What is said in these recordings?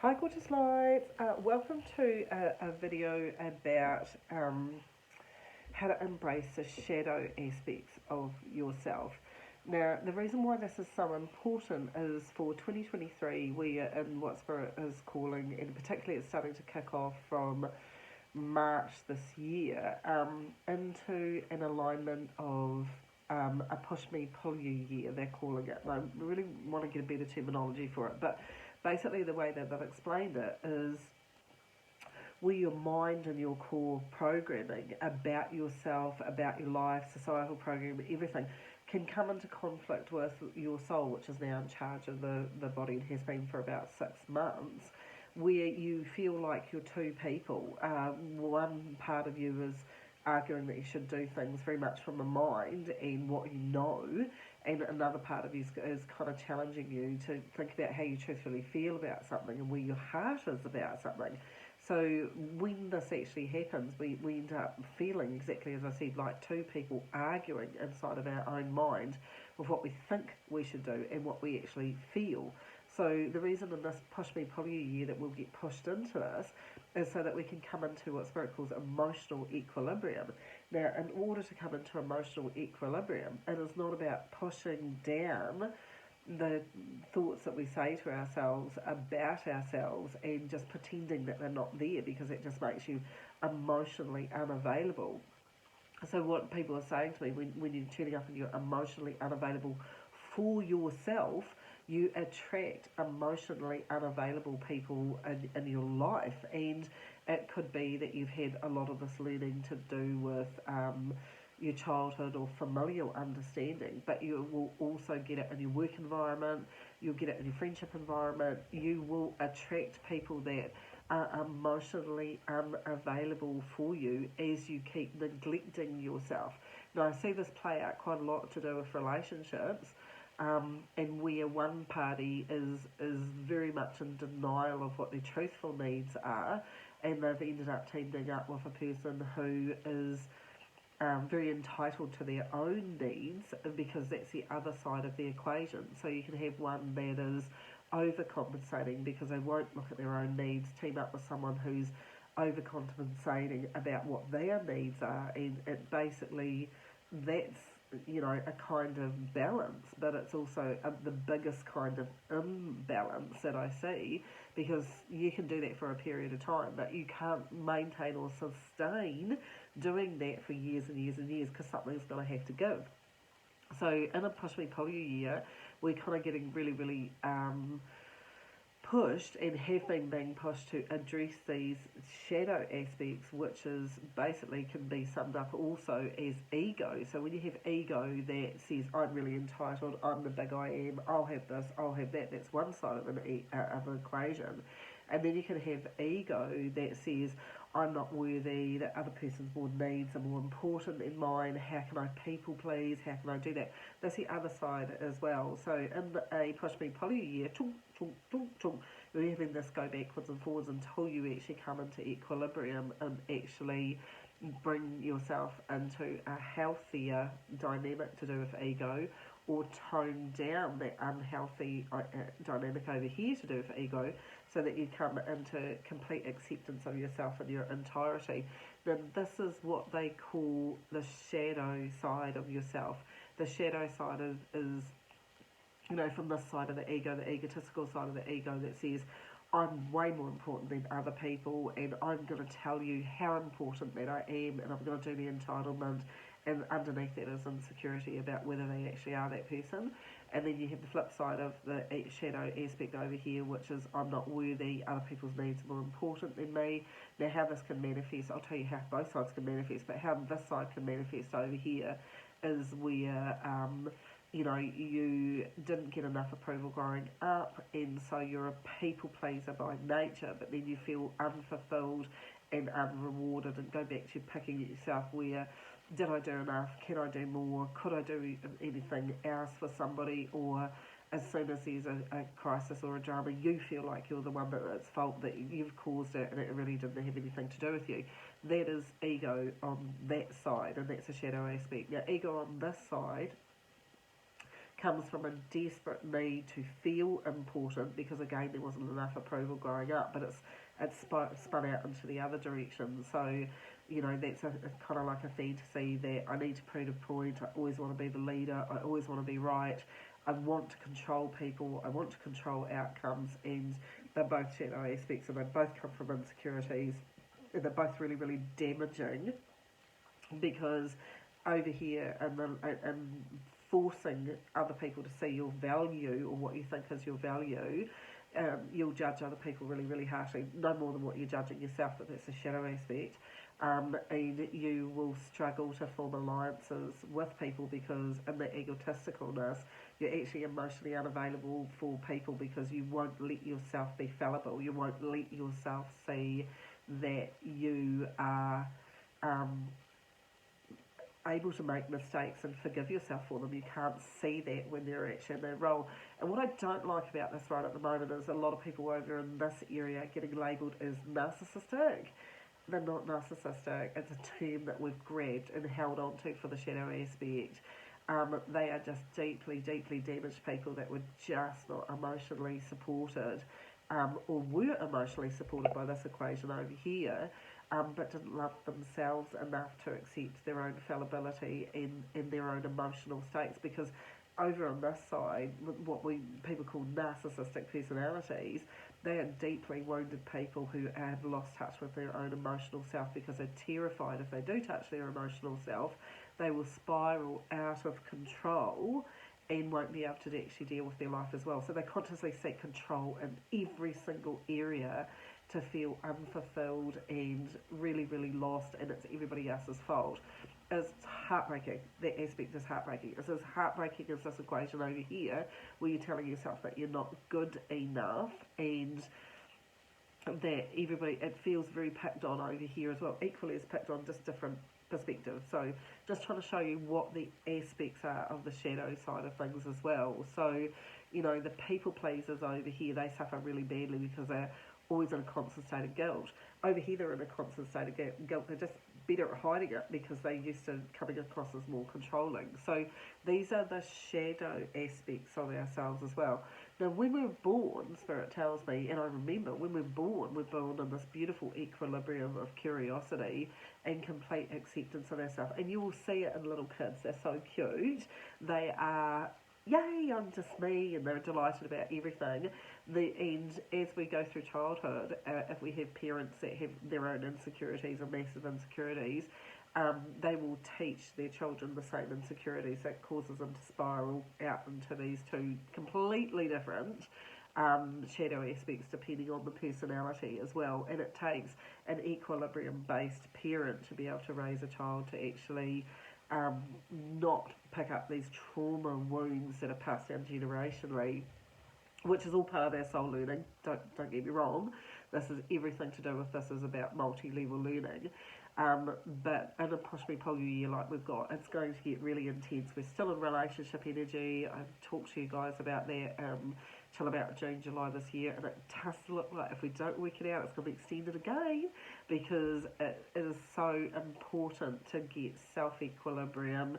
Hi, gorgeous lights. Welcome to a video about how to embrace the shadow aspects of yourself. Now, the reason why this is so important is for 2023, we are in what Spirit is calling, and particularly it's starting to kick off from March this year, into an alignment of a push me, pull you year, they're calling it. And I really want to get a better terminology for it, but basically the way that they've explained it is where your mind and your core programming about yourself, about your life, societal programming, everything can come into conflict with your soul, which is now in charge of the body and has been for about 6 months, where you feel like you're two people. One part of you is arguing that you should do things very much from the mind and what you know, and another part of you is kind of challenging you to think about how you truthfully feel about something and where your heart is about something. So when this actually happens, we end up feeling exactly as I said, like two people arguing inside of our own mind with what we think we should do and what we actually feel. So the reason in this push me pull you year that we'll get pushed into this is so that we can come into what Spirit calls emotional equilibrium. Now, in order to come into emotional equilibrium, it is not about pushing down the thoughts that we say to ourselves about ourselves and just pretending that they're not there, because it just makes you emotionally unavailable. So what people are saying to me, when you're turning up and you're emotionally unavailable for yourself, you attract emotionally unavailable people in your life. And it could be that you've had a lot of this learning to do with your childhood or familial understanding, but you will also get it in your work environment, you'll get it in your friendship environment. You will attract people that are emotionally unavailable for you as you keep neglecting yourself. Now, I see this play out quite a lot to do with relationships, and where one party is very much in denial of what their truthful needs are, and they've ended up teaming up with a person who is very entitled to their own needs, because that's the other side of the equation. So you can have one that is overcompensating because they won't look at their own needs, team up with someone who's overcompensating about what their needs are, and it basically, that's, a kind of balance, but it's also the biggest kind of imbalance that I see, because you can do that for a period of time, but you can't maintain or sustain doing that for years and years and years, because something's going to have to give. So in a push me pull you year, we're kind of getting really, really pushed and have been being pushed to address these shadow aspects, which is basically can be summed up also as ego. So when you have ego that says, I'm really entitled, I'm the big I am, I'll have this, I'll have that, that's one side of an equation. And then you can have ego that says, I'm not worthy, that other person's more needs are more important than mine, how can I people please, how can I do that? That's the other side as well. So in a push me pull you year, you're having this go backwards and forwards until you actually come into equilibrium and actually bring yourself into a healthier dynamic to do with ego, or tone down that unhealthy dynamic over here to do with ego, so that you come into complete acceptance of yourself in your entirety. Then this is what they call the shadow side of yourself. The shadow side is from this side of the ego, the egotistical side of the ego that says, I'm way more important than other people, and I'm going to tell you how important that I am, and I'm going to do the entitlement, and underneath that is insecurity about whether they actually are that person. And then you have the flip side of the shadow aspect over here, which is, I'm not worthy, other people's needs are more important than me. Now, how this can manifest, I'll tell you how both sides can manifest, but how this side can manifest over here is where you didn't get enough approval growing up, and so you're a people pleaser by nature, but then you feel unfulfilled and unrewarded, and go back to picking at yourself, where did I do enough, can I do more, could I do anything else for somebody, or as soon as there's a crisis or a drama, you feel like you're the one that's fault, that you've caused it and it really didn't have anything to do with you. That is ego on that side, and that's a shadow aspect. Now, ego on this side comes from a desperate need to feel important, because again there wasn't enough approval growing up, but it's spun out into the other direction. So, you know, that's kind of like a fantasy that I need to prove a point, I always want to be the leader, I always want to be right, I want to control people, I want to control outcomes, and they're both shadow aspects, and they both come from insecurities, and they're both really, really damaging, because over here and forcing other people to see your value or what you think is your value, you'll judge other people really, really harshly, no more than what you're judging yourself, but that's a shadow aspect. And you will struggle to form alliances with people because in the egotisticalness, you're actually emotionally unavailable for people because you won't let yourself be fallible. You won't let yourself see that you are able to make mistakes and forgive yourself for them. You can't see that when they're actually in their role. And what I don't like about this right at the moment is a lot of people over in this area getting labelled as narcissistic. They're not narcissistic. It's a term that we've grabbed and held on to for the shadow aspect. They are just deeply, deeply damaged people that were just not emotionally supported, or were emotionally supported by this equation over here, but didn't love themselves enough to accept their own fallibility in their own emotional states. Because over on this side, what people call narcissistic personalities, they are deeply wounded people who have lost touch with their own emotional self, because they're terrified if they do touch their emotional self, they will spiral out of control and won't be able to actually deal with their life as well. So they consciously seek control in every single area to feel unfulfilled and really, really lost, and it's everybody else's fault. It's heartbreaking. That aspect is heartbreaking. It's as heartbreaking as this equation over here, where you're telling yourself that you're not good enough, and that everybody, it feels very picked on over here as well. Equally as picked on, just different perspectives. So just trying to show you what the aspects are of the shadow side of things as well. So, you know, the people pleasers over here, they suffer really badly because they're always in a constant state of guilt. Over here they're in a constant state of guilt. They're just better at hiding it because they're used to coming across as more controlling. So these are the shadow aspects of ourselves as well. Now when we're born, Spirit tells me, and I remember when we're born in this beautiful equilibrium of curiosity and complete acceptance of ourselves. And you will see it in little kids. They're so cute. They are, yay, I'm just me, and they're delighted about everything. And as we go through childhood, if we have parents that have their own insecurities or massive insecurities, they will teach their children the same insecurities. That causes them to spiral out into these two completely different shadow aspects depending on the personality as well. And it takes an equilibrium-based parent to be able to raise a child to actually not pick up these trauma wounds that are passed down generationally, which is all part of their soul learning. Don't get me wrong. This is everything to do with this is about multi-level learning. But in a push me pull you year like we've got, it's going to get really intense. We're still in relationship energy. I've talked to you guys about that till about June, July this year, and it does look like if we don't work it out, it's going to be extended again, because it is so important to get self-equilibrium.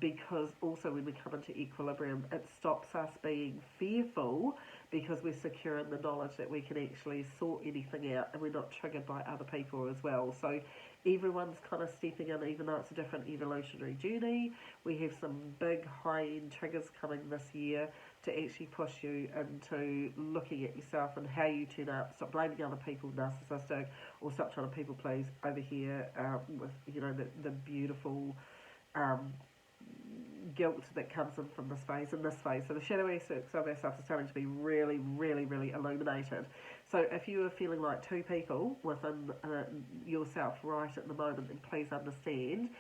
Because also when we come into equilibrium, it stops us being fearful because we're secure in the knowledge that we can actually sort anything out and we're not triggered by other people as well. So everyone's kind of stepping in, even though it's a different evolutionary journey. We have some big high-end triggers coming this year to actually push you into looking at yourself and how you turn up. Stop blaming other people, narcissistic, or stop trying to people please over here with, you know, the beautiful guilt that comes in from this phase and this phase. So the shadow aspects of ourselves are starting to be really, really, really illuminated. So if you are feeling like two people within yourself right at the moment, then please understand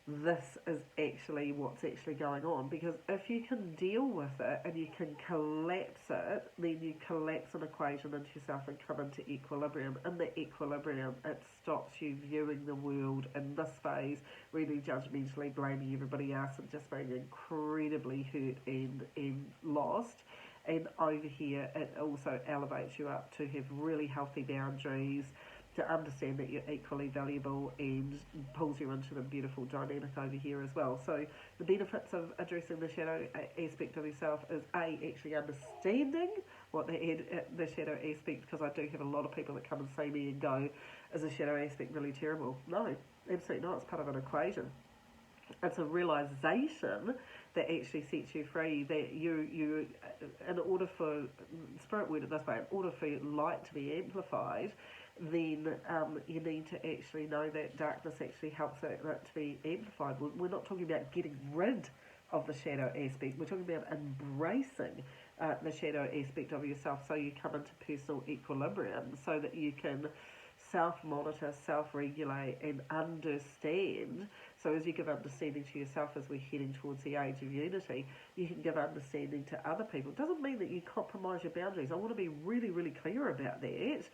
this is actually what's actually going on, because if you can deal with it and you can collapse it, then you collapse an equation into yourself and come into equilibrium. In the equilibrium, it stops you viewing the world in this phase really judgmentally, blaming everybody else and just being incredibly hurt and lost. And over here, it also elevates you up to have really healthy boundaries, to understand that you're equally valuable and pulls you into the beautiful dynamic over here as well. So the benefits of addressing the shadow aspect of yourself is actually understanding what the shadow aspect, because I do have a lot of people that come and see me and go, is a shadow aspect really terrible? No, absolutely not. It's part of an equation. It's a realization that actually sets you free, that you in order for, spirit word it this way, in order for light to be amplified, then you need to actually know that darkness actually helps it to be amplified. We're not talking about getting rid of the shadow aspect, we're talking about embracing the shadow aspect of yourself, so you come into personal equilibrium, so that you can self-monitor, self-regulate and understand. So as you give understanding to yourself, as we're heading towards the age of unity, you can give understanding to other people. It doesn't mean that you compromise your boundaries. I want to be really, really clear about that.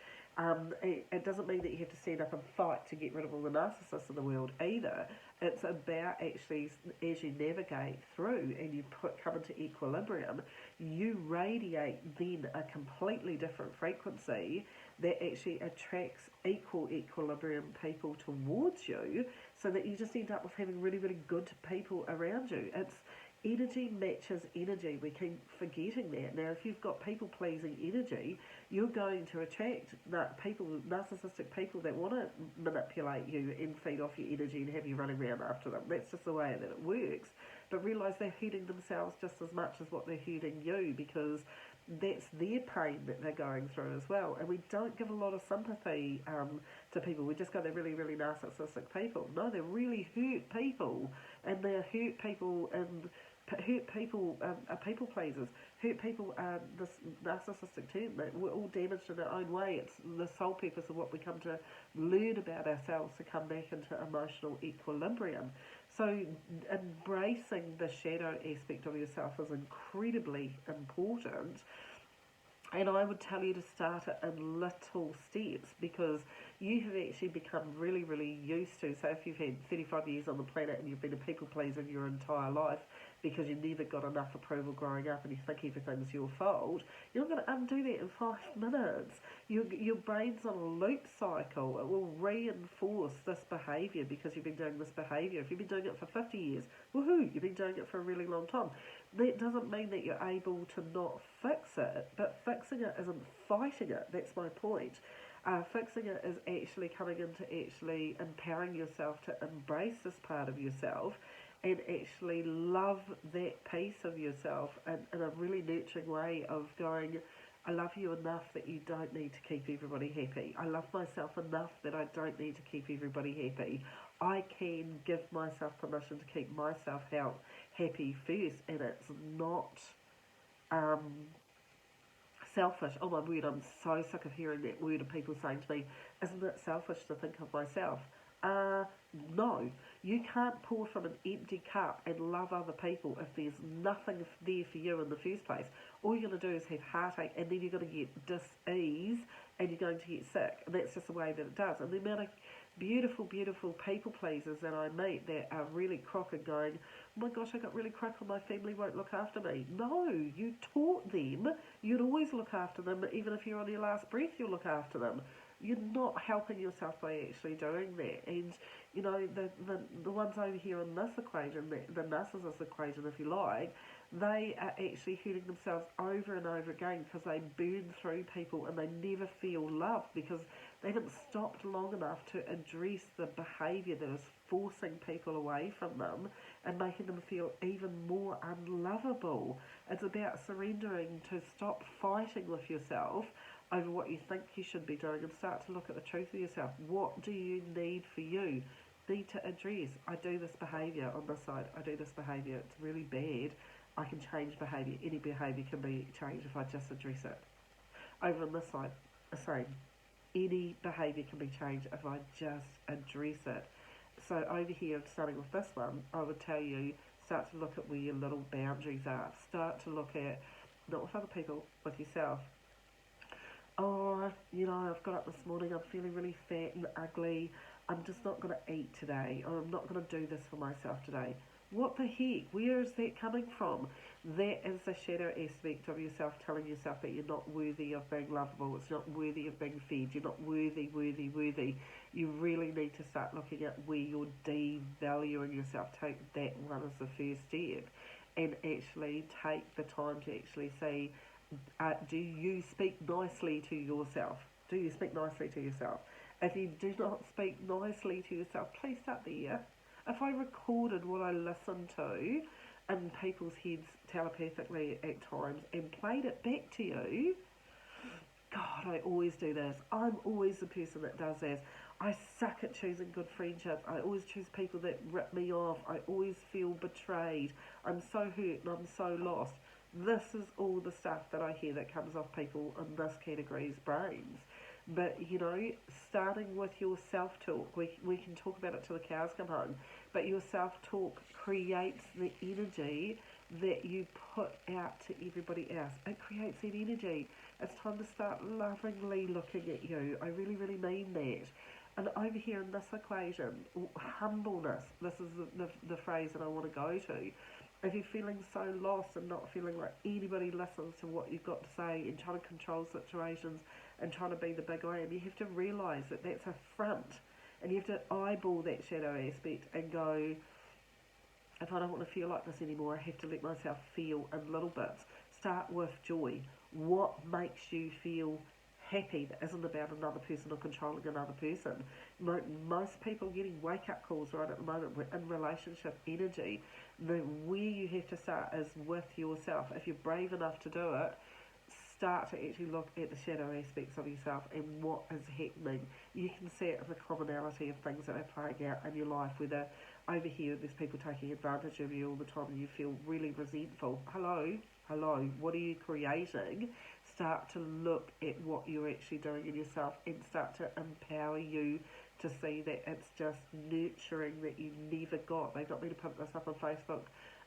It doesn't mean that you have to stand up and fight to get rid of all the narcissists in the world either. It's about actually, as you navigate through and you come into equilibrium, you radiate then a completely different frequency that actually attracts equal equilibrium people towards you, so that you just end up with having really, really good people around you. It's energy matches energy. We keep forgetting that. Now, if you've got people-pleasing energy, you're going to attract narcissistic people that want to manipulate you and feed off your energy and have you running around after them. That's just the way that it works. But realise they're hurting themselves just as much as what they're hurting you, because that's their pain that they're going through as well. And we don't give a lot of sympathy to people. We just go, they're really, really narcissistic people. No, they're really hurt people, and they're hurt people, and hurt people are people pleasers. Hurt people are this narcissistic term. We're all damaged in our own way. It's the sole purpose of what we come to learn about ourselves, to come back into emotional equilibrium. So embracing the shadow aspect of yourself is incredibly important. And I would tell you to start it in little steps, because you have actually become really, really used to, so if you've had 35 years on the planet and you've been a people pleaser your entire life because you never got enough approval growing up and you think everything's your fault, you're not going to undo that in 5 minutes. Your brain's on a loop cycle. It will reinforce this behaviour because you've been doing this behaviour. If you've been doing it for 50 years, woohoo, you've been doing it for a really long time. That doesn't mean that you're able to not fix it, but fixing it isn't fighting it. That's my point. Fixing it is actually coming into actually empowering yourself to embrace this part of yourself and actually love that piece of yourself in a really nurturing way of going, I love you enough that you don't need to keep everybody happy. I love myself enough that I don't need to keep everybody happy. I can give myself permission to keep myself happy first, and it's not selfish. Oh my word, I'm so sick of hearing that word of people saying to me, isn't it selfish to think of myself? No, you can't pour from an empty cup and love other people if there's nothing there for you in the first place. All you're going to do is have heartache, and then you're going to get dis-ease, and you're going to get sick. And that's just the way that it does. And the amount of beautiful, beautiful people pleasers that I meet that are really crook and going, oh my gosh, I got really crook and my family won't look after me. No, you taught them you'd always look after them. Even if you're on your last breath, you'll look after them. You're not helping yourself by actually doing that. And you know, the ones over here in this equation, the narcissist equation if you like, they are actually hurting themselves over and over again because they burn through people and they never feel loved because they haven't stopped long enough to address the behaviour that is forcing people away from them and making them feel even more unlovable. It's about surrendering to stop fighting with yourself over what you think you should be doing and start to look at the truth of yourself. What do you need for you? Need to address, I do this behaviour on this side, I do this behaviour, it's really bad, I can change behaviour. Any behaviour can be changed if I just address it. Over on this side, the same. Any behaviour can be changed if I just address it. So over here, starting with this one, I would tell you, start to look at where your little boundaries are. Start to look at, not with other people, with yourself. Oh, you know, I've got up this morning, I'm feeling really fat and ugly, I'm just not going to eat today, or I'm not going to do this for myself today. What the heck? Where is that coming from? That is the shadow aspect of yourself telling yourself that you're not worthy of being lovable, it's not worthy of being fed, you're not worthy. You really need to start looking at where you're devaluing yourself. Take that one as the first step, and actually take the time to actually say, do you speak nicely to yourself? Do you speak nicely to yourself? If you do not speak nicely to yourself, please start there. If I recorded what I listened to in people's heads telepathically at times and played it back to you, God, I always do this. I'm always the person that does this. I suck at choosing good friendships. I always choose people that rip me off. I always feel betrayed. I'm so hurt and I'm so lost. This is all the stuff that I hear that comes off people in this category's brains. But, starting with your self-talk, we can talk about it till the cows come home, but your self-talk creates the energy that you put out to everybody else. It creates that energy. It's time to start lovingly looking at you. I really, really mean that. And over here in this equation, humbleness, this is the phrase that I want to go to. If you're feeling so lost and not feeling like anybody listens to what you've got to say and trying to control situations and trying to be the big I am, you have to realise that that's a front. And you have to eyeball that shadow aspect and go, if I don't want to feel like this anymore, I have to let myself feel in little bits. Start with joy. What makes you feel happy that isn't about another person or controlling another person? Most people getting wake-up calls right at the moment, we're in relationship energy. Where you have to start is with yourself. If you're brave enough to do it, start to actually look at the shadow aspects of yourself and what is happening. You can see it as a commonality of things that are playing out in your life, whether over here there's people taking advantage of you all the time and you feel really resentful. Hello, what are you creating? Start to look at what you're actually doing in yourself and start to empower you to see that it's just nurturing that you never got. They got me to put this up on Facebook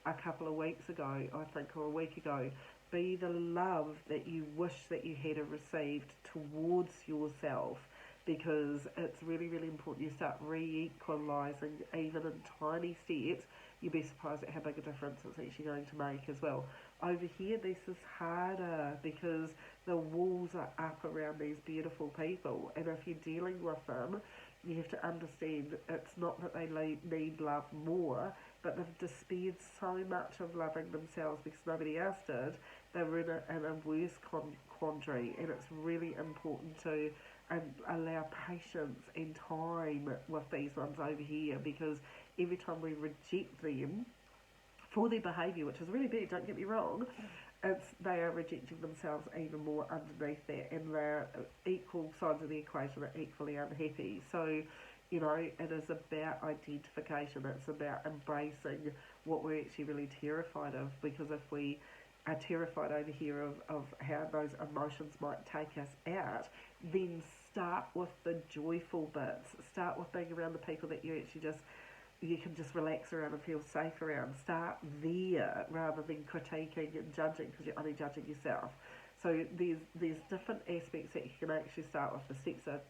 a couple of weeks ago, I think, or a week ago. Be the love that you wish that you had received towards yourself, because it's really, really important you start re-equalising even in tiny steps. You'll be surprised at how big a difference it's actually going to make as well. Over here, this is harder because the walls are up around these beautiful people, and if you're dealing with them, you have to understand it's not that they need love more, but they've despaired so much of loving themselves because nobody else did. They were in a worse quandary, and it's really important to allow patience and time with these ones over here, because every time we reject them for their behaviour, which is really bad, don't get me wrong, they are rejecting themselves even more underneath that, and their equal sides of the equation are equally unhappy. So, it is about identification, it's about embracing what we're actually really terrified of, because if we are terrified over here of how those emotions might take us out, then start with the joyful bits. Start with being around the people that you can just relax around and feel safe around. Start there rather than critiquing and judging, because you're only judging yourself. So there's different aspects that you can actually start with. The steps are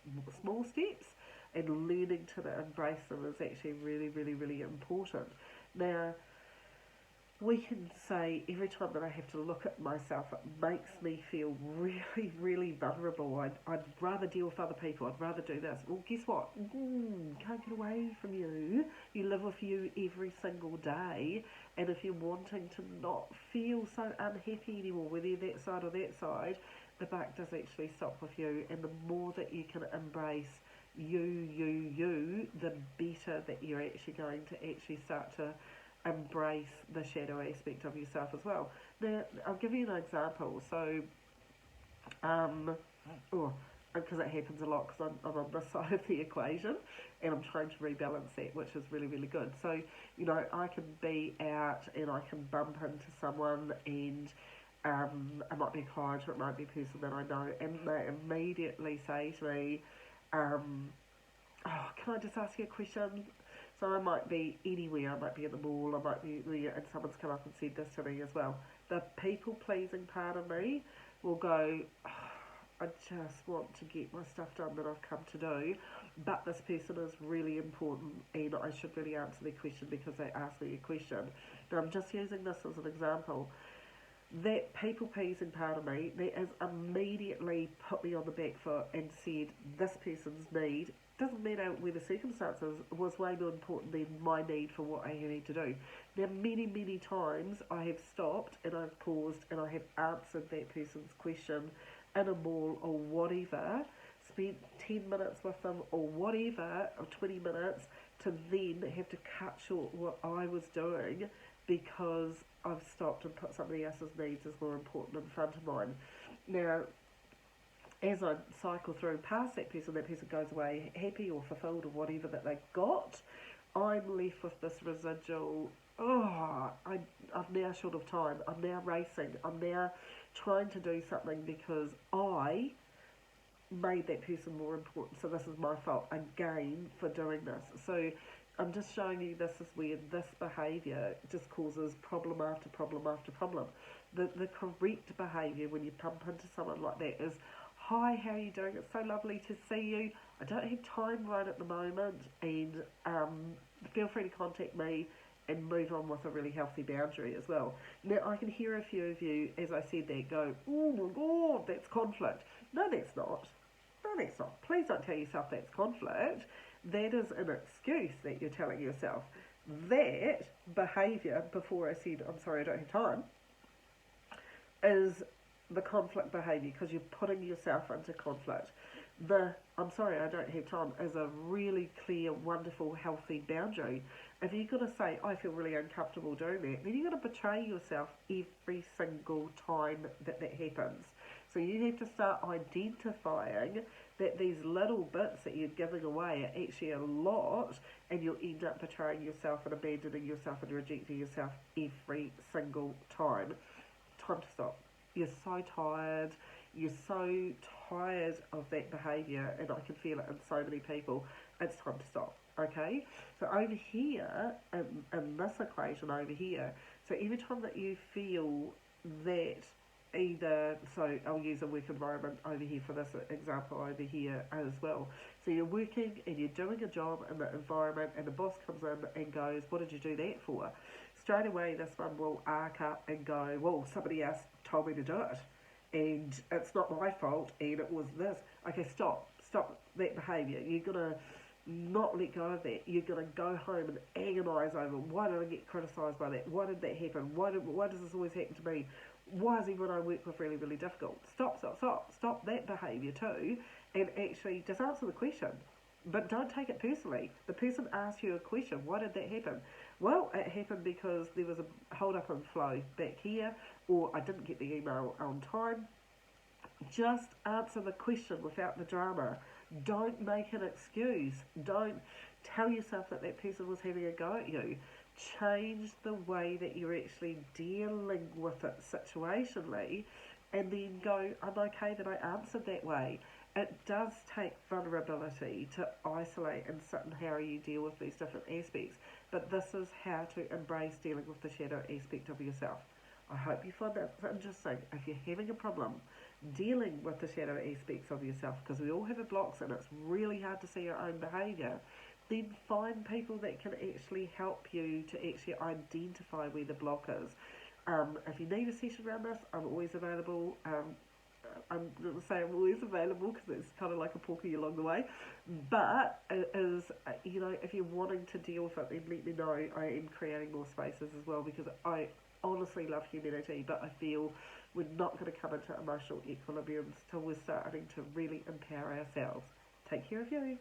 small steps, and learning to embrace them is actually really, really, really important. Now, we can say every time that I have to look at myself, it makes me feel really, really vulnerable. I'd rather deal with other people. I'd rather do this. Well, guess what? Can't get away from you. You live with you every single day. And if you're wanting to not feel so unhappy anymore, whether you're that side or that side, the buck does actually stop with you. And the more that you can embrace you, the better that you're actually going to actually start to embrace the shadow aspect of yourself as well. Now, I'll give you an example. So, because it happens a lot, because I'm on this side of the equation, and I'm trying to rebalance that, which is really, really good. So, I can be out and I can bump into someone, and it might be a client or it might be a person that I know, and they immediately say to me, can I just ask you a question? So I might be anywhere, I might be at the mall, I might be there, and someone's come up and said this to me as well. The people-pleasing part of me will go, I just want to get my stuff done that I've come to do, but this person is really important and I should really answer their question because they asked me a question. Now I'm just using this as an example. that people pleasing part of me that has immediately put me on the back foot and said this person's need doesn't matter where the circumstances was way more important than my need for what I need to do. Now many times I have stopped and I've paused and I have answered that person's question in a mall or whatever, spent 10 minutes with them or whatever, or 20 minutes, to then have to cut short what I was doing because I've stopped and put somebody else's needs as more important in front of mine. Now, as I cycle through past that person goes away happy or fulfilled or whatever that they got, I'm left with this residual, I'm now short of time, I'm now racing, I'm now trying to do something because I made that person more important, so this is my fault again for doing this. So I'm just showing you this is where this behaviour just causes problem after problem after problem. The correct behaviour when you bump into someone like that is, hi, how are you doing? It's so lovely to see you. I don't have time right at the moment, and feel free to contact me, and move on with a really healthy boundary as well. Now, I can hear a few of you, as I said that, go, oh my God, that's conflict. No, that's not. No, that's not. Please don't tell yourself that's conflict. That is an excuse that you're telling yourself. That behaviour, before I said, I'm sorry, I don't have time, is the conflict behaviour because you're putting yourself into conflict. The I'm sorry, I don't have time is a really clear, wonderful, healthy boundary. If you've got to say, I feel really uncomfortable doing that, then you've got to betray yourself every single time that happens. So you have to start identifying that these little bits that you're giving away are actually a lot, and you'll end up betraying yourself and abandoning yourself and rejecting yourself every single time. Time to stop. You're so tired. You're so tired of that behaviour, and I can feel it in so many people. It's time to stop, okay? So over here, in this equation over here, so every time that you feel that either, so I'll use a work environment over here for this example over here as well. So you're working and you're doing a job in the environment, and the boss comes in and goes, what did you do that for? Straight away this one will arc up and go, well, somebody else told me to do it, and it's not my fault, and it was this. Okay, stop that behaviour. You're going to not let go of that. You're going to go home and agonise over, why did I get criticised by that? Why did that happen? Why does this always happen to me? Why is everyone I work with really, really difficult? Stop that behaviour too, and actually just answer the question. But don't take it personally. The person asked you a question. Why did that happen? Well, it happened because there was a hold up and flow back here, or I didn't get the email on time. Just answer the question without the drama. Don't make an excuse. Don't tell yourself that person was having a go at you. Change the way that you're actually dealing with it situationally, and then go, I'm okay that I answered that way. It does take vulnerability to isolate and sit and how you deal with these different aspects, but this is how to embrace dealing with the shadow aspect of yourself. I hope you find that interesting. If you're having a problem dealing with the shadow aspects of yourself, because we all have a blocks and it's really hard to see your own behaviour, then find people that can actually help you to actually identify where the block is. If you need a session around this, I'm always available. I'm going to say I'm always available because it's kind of like a porky along the way. But it is, if you're wanting to deal with it, then let me know. I am creating more spaces as well, because I honestly love humanity, but I feel we're not going to come into emotional equilibrium until we're starting to really empower ourselves. Take care of you.